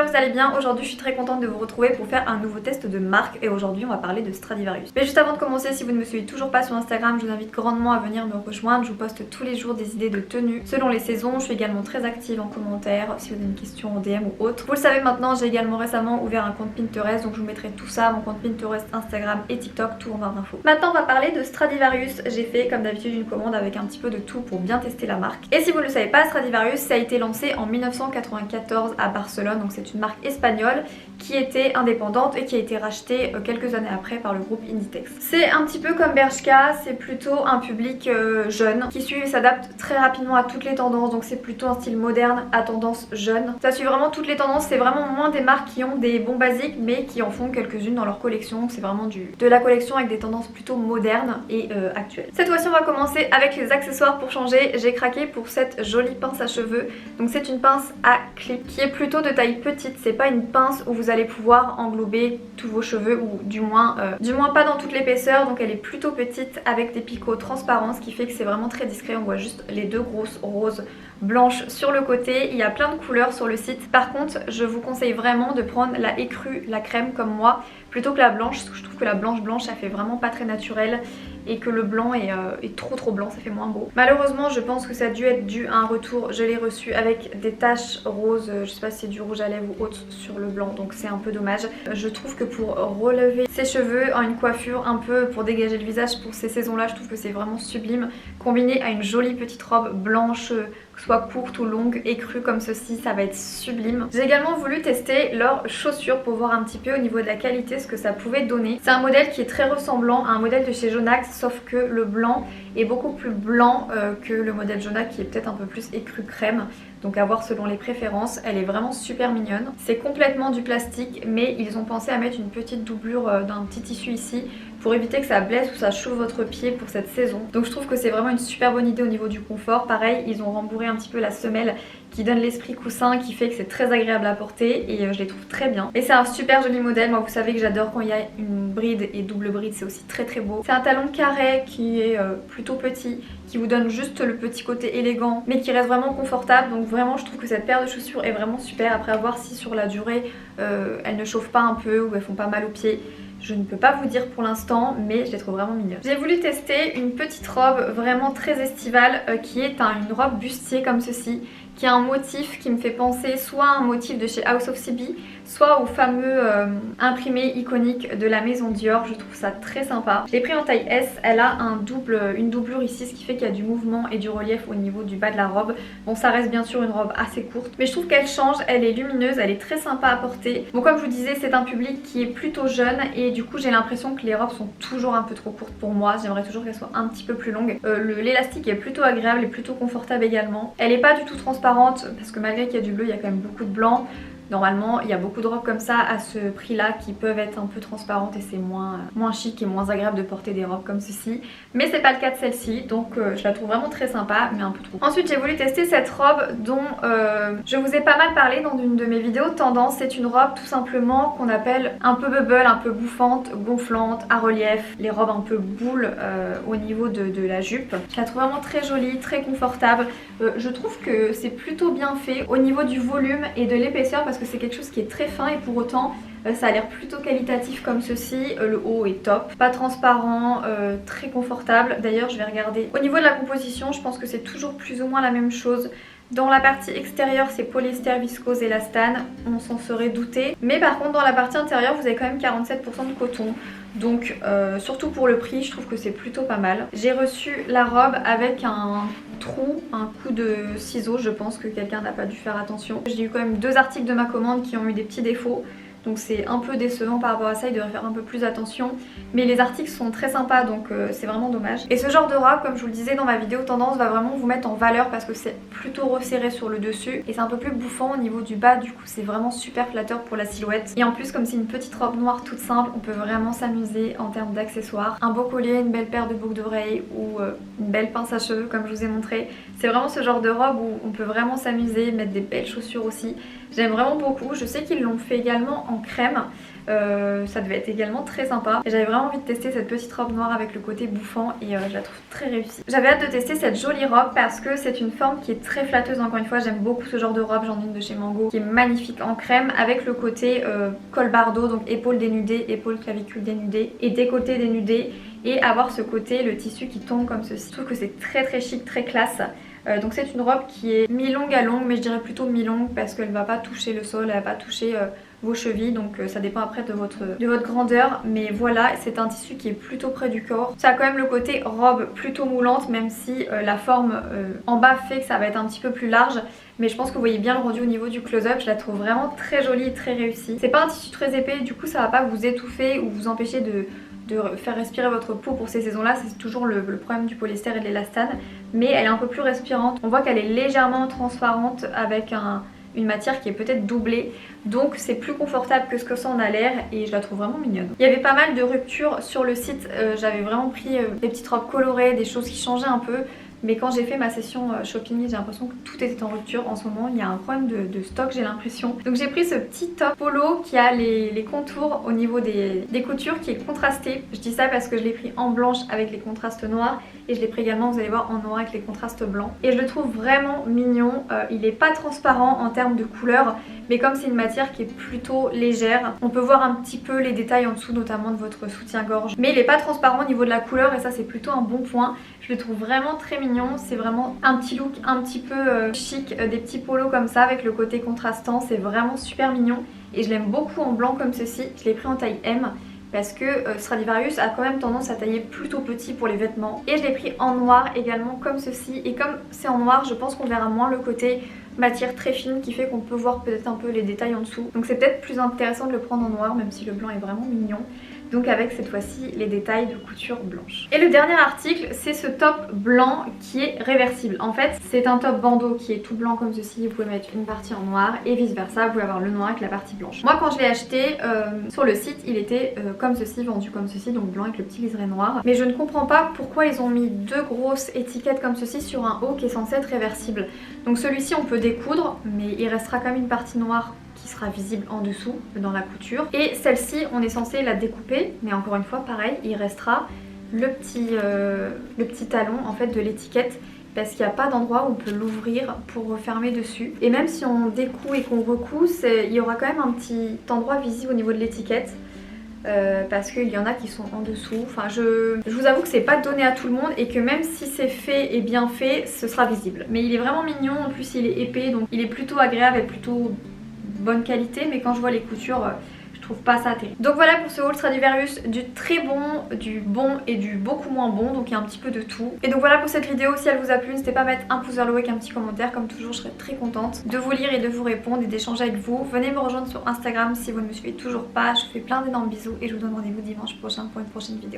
vous allez bien. Aujourd'hui je suis très contente de vous retrouver pour faire un nouveau test de marque et aujourd'hui on va parler de Stradivarius. Mais juste avant de commencer, si vous ne me suivez toujours pas sur Instagram, je vous invite grandement à venir me rejoindre. Je vous poste tous les jours des idées de tenues selon les saisons. Je suis également très active en commentaire si vous avez une question en DM ou autre. Vous le savez maintenant, j'ai également récemment ouvert un compte Pinterest, donc je vous mettrai tout ça, mon compte Pinterest, Instagram et TikTok, tout en barre d'infos. Maintenant on va parler de Stradivarius. J'ai fait comme d'habitude une commande avec un petit peu de tout pour bien tester la marque. Et si vous ne le savez pas, Stradivarius ça a été lancé en 1994 à Barcelone, donc c'est une marque espagnole qui était indépendante et qui a été rachetée quelques années après par le groupe Inditex. C'est un petit peu comme Bershka, c'est plutôt un public jeune qui suit et s'adapte très rapidement à toutes les tendances, donc c'est plutôt un style moderne à tendance jeune. Ça suit vraiment toutes les tendances, c'est vraiment moins des marques qui ont des bons basiques mais qui en font quelques-unes dans leur collection. C'est vraiment de la collection avec des tendances plutôt modernes et actuelles. Cette fois-ci on va commencer avec les accessoires pour changer. J'ai craqué pour cette jolie pince à cheveux, donc c'est une pince à clip qui est plutôt de taille petite, c'est pas une pince où vous allez pouvoir englober tous vos cheveux ou du moins pas dans toute l'épaisseur, donc elle est plutôt petite avec des picots transparents, ce qui fait que c'est vraiment très discret. On voit juste les deux grosses roses blanches sur le côté. Il y a plein de couleurs sur le site. Par contre je vous conseille vraiment de prendre la écrue, la crème comme moi, plutôt que la blanche, parce que je trouve que la blanche ça fait vraiment pas très naturel et que le blanc est trop blanc, ça fait moins beau. Malheureusement je pense que ça a dû être dû à un retour. Je l'ai reçu avec des taches roses, je sais pas si c'est du rouge à lèvres ou autre sur le blanc, donc c'est un peu dommage. Je trouve que pour relever ses cheveux en une coiffure un peu pour dégager le visage pour ces saisons là, je trouve que c'est vraiment sublime, combiné à une jolie petite robe blanche, que ce soit courte ou longue, écrue comme ceci, ça va être sublime. J'ai également voulu tester leurs chaussures pour voir un petit peu au niveau de la qualité ce que ça pouvait donner. C'est un modèle qui est très ressemblant à un modèle de chez Jonax, sauf que le blanc est beaucoup plus blanc que le modèle Jonax qui est peut-être un peu plus écru crème. Donc à voir selon les préférences. Elle est vraiment super mignonne. C'est complètement du plastique mais ils ont pensé à mettre une petite doublure d'un petit tissu ici pour éviter que ça blesse ou ça chauffe votre pied pour cette saison. Donc je trouve que c'est vraiment une super bonne idée au niveau du confort. Pareil, ils ont rembourré un petit peu la semelle qui donne l'esprit coussin, qui fait que c'est très agréable à porter et je les trouve très bien. Et c'est un super joli modèle. Moi vous savez que j'adore quand il y a une bride et double bride, c'est aussi très beau. C'est un talon carré qui est plutôt petit, qui vous donne juste le petit côté élégant mais qui reste vraiment confortable. Donc vraiment je trouve que cette paire de chaussures est vraiment super. Après à voir si sur la durée elles ne chauffent pas un peu ou elles font pas mal aux pieds. Je ne peux pas vous dire pour l'instant mais je les trouve vraiment mignonnes. J'ai voulu tester une petite robe vraiment très estivale qui est une robe bustier comme ceci, qui a un motif qui me fait penser soit à un motif de chez House of CB, soit au fameux imprimé iconique de la maison Dior. Je trouve ça très sympa. Je l'ai pris en taille S, elle a une doublure ici, ce qui fait qu'il y a du mouvement et du relief au niveau du bas de la robe. Bon ça reste bien sûr une robe assez courte mais je trouve qu'elle change, elle est lumineuse, elle est très sympa à porter. Bon comme je vous disais c'est un public qui est plutôt jeune et du coup j'ai l'impression que les robes sont toujours un peu trop courtes pour moi. J'aimerais toujours qu'elles soient un petit peu plus longues. L'élastique est plutôt agréable et plutôt confortable également. Elle est pas du tout transparente parce que malgré qu'il y a du bleu il y a quand même beaucoup de blanc. Normalement il y a beaucoup de robes comme ça à ce prix là qui peuvent être un peu transparentes et c'est moins chic et moins agréable de porter des robes comme ceci. Mais c'est pas le cas de celle-ci, donc je la trouve vraiment très sympa mais un peu trop. Ensuite j'ai voulu tester cette robe dont je vous ai pas mal parlé dans une de mes vidéos tendance. C'est une robe tout simplement qu'on appelle un peu bubble, un peu bouffante, gonflante, à relief. Les robes un peu boule au niveau de la jupe. Je la trouve vraiment très jolie, très confortable. Je trouve que c'est plutôt bien fait au niveau du volume et de l'épaisseur parce que c'est quelque chose qui est très fin et pour autant ça a l'air plutôt qualitatif comme ceci. Le haut est top, pas transparent, très confortable. D'ailleurs je vais regarder au niveau de la composition, je pense que c'est toujours plus ou moins la même chose. Dans la partie extérieure c'est polyester, viscose, élastane, on s'en serait douté. Mais par contre dans la partie intérieure vous avez quand même 47% de coton. Donc surtout pour le prix je trouve que c'est plutôt pas mal. J'ai reçu la robe avec un trou, un coup de ciseau, je pense que quelqu'un n'a pas dû faire attention. J'ai eu quand même 2 articles de ma commande qui ont eu des petits défauts. Donc c'est un peu décevant par rapport à ça, il devrait faire un peu plus attention. Mais les articles sont très sympas donc c'est vraiment dommage. Et ce genre de robe, comme je vous le disais dans ma vidéo tendance, va vraiment vous mettre en valeur parce que c'est plutôt resserré sur le dessus. Et c'est un peu plus bouffant au niveau du bas, du coup c'est vraiment super flatteur pour la silhouette. Et en plus comme c'est une petite robe noire toute simple, on peut vraiment s'amuser en termes d'accessoires. Un beau collier, une belle paire de boucles d'oreilles ou une belle pince à cheveux comme je vous ai montré. C'est vraiment ce genre de robe où on peut vraiment s'amuser, mettre des belles chaussures aussi. J'aime vraiment beaucoup. Je sais qu'ils l'ont fait également en crème. Ça devait être également très sympa. Et j'avais vraiment envie de tester cette petite robe noire avec le côté bouffant et je la trouve très réussie. J'avais hâte de tester cette jolie robe parce que c'est une forme qui est très flatteuse. Encore une fois, j'aime beaucoup ce genre de robe. J'en ai une de chez Mango qui est magnifique en crème avec le côté col bardeau, donc épaules dénudées, épaules clavicules dénudées et décolleté dénudé, et avoir ce côté, le tissu qui tombe comme ceci. Je trouve que c'est très chic, très classe. Donc c'est une robe qui est mi-longue à longue, mais je dirais plutôt mi-longue parce qu'elle va pas toucher le sol, elle va pas toucher vos chevilles, donc ça dépend après de votre grandeur. Mais voilà, c'est un tissu qui est plutôt près du corps. Ça a quand même le côté robe plutôt moulante, même si la forme en bas fait que ça va être un petit peu plus large. Mais je pense que vous voyez bien le rendu au niveau du close-up. Je la trouve vraiment très jolie et très réussie. C'est pas un tissu très épais, du coup ça va pas vous étouffer ou vous empêcher de faire respirer votre peau pour ces saisons là. C'est toujours le problème du polyester et de l'élastane, mais elle est un peu plus respirante. On voit qu'elle est légèrement transparente avec une matière qui est peut-être doublée, donc c'est plus confortable que ce que ça en a l'air et je la trouve vraiment mignonne. Il y avait pas mal de ruptures sur le site, j'avais vraiment pris des petites robes colorées, des choses qui changeaient un peu. Mais quand j'ai fait ma session shopping, j'ai l'impression que tout était en rupture. En ce moment, il y a un problème de stock, j'ai l'impression. Donc j'ai pris ce petit top polo qui a les contours au niveau des coutures, qui est contrasté. Je dis ça parce que je l'ai pris en blanche avec les contrastes noirs. Et je l'ai pris également, vous allez voir, en noir avec les contrastes blancs. Et je le trouve vraiment mignon. Il n'est pas transparent en termes de couleur, mais comme c'est une matière qui est plutôt légère, on peut voir un petit peu les détails en dessous, notamment de votre soutien-gorge. Mais il n'est pas transparent au niveau de la couleur et ça c'est plutôt un bon point. Je le trouve vraiment très mignon. C'est vraiment un petit look un petit peu chic, des petits polos comme ça avec le côté contrastant. C'est vraiment super mignon et je l'aime beaucoup en blanc comme ceci. Je l'ai pris en taille M. Parce que Stradivarius a quand même tendance à tailler plutôt petit pour les vêtements. Et je l'ai pris en noir également comme ceci. Et comme c'est en noir, je pense qu'on verra moins le côté matière très fine qui fait qu'on peut voir peut-être un peu les détails en dessous. Donc c'est peut-être plus intéressant de le prendre en noir, même si le blanc est vraiment mignon. Donc avec cette fois-ci les détails de couture blanche. Et le dernier article, c'est ce top blanc qui est réversible. En fait c'est un top bandeau qui est tout blanc comme ceci. Vous pouvez mettre une partie en noir et vice versa, vous pouvez avoir le noir avec la partie blanche. Moi quand je l'ai acheté sur le site, il était comme ceci, vendu comme ceci, donc blanc avec le petit liseré noir. Mais je ne comprends pas pourquoi ils ont mis deux grosses étiquettes comme ceci sur un haut qui est censé être réversible. Donc celui-ci on peut découdre, mais il restera quand même une partie noire qui sera visible en dessous dans la couture. Et celle-ci on est censé la découper, mais encore une fois pareil, il restera le petit talon en fait de l'étiquette, parce qu'il n'y a pas d'endroit où on peut l'ouvrir pour refermer dessus. Et même si on découd et qu'on recoud, il y aura quand même un petit endroit visible au niveau de l'étiquette. Parce qu'il y en a qui sont en dessous. Enfin je vous avoue que c'est pas donné à tout le monde et que même si c'est fait et bien fait, ce sera visible. Mais il est vraiment mignon, en plus il est épais, donc il est plutôt agréable et plutôt bonne qualité, mais quand je vois les coutures je trouve pas ça terrible. Donc voilà pour ce haul Stradivarius, du très bon, du bon et du beaucoup moins bon, donc il y a un petit peu de tout. Et donc voilà pour cette vidéo. Si elle vous a plu, n'hésitez pas à mettre un pouce vers le haut avec un petit commentaire. Comme toujours je serai très contente de vous lire et de vous répondre et d'échanger avec vous. Venez me rejoindre sur Instagram si vous ne me suivez toujours pas. Je vous fais plein d'énormes bisous et je vous donne rendez-vous dimanche prochain pour une prochaine vidéo.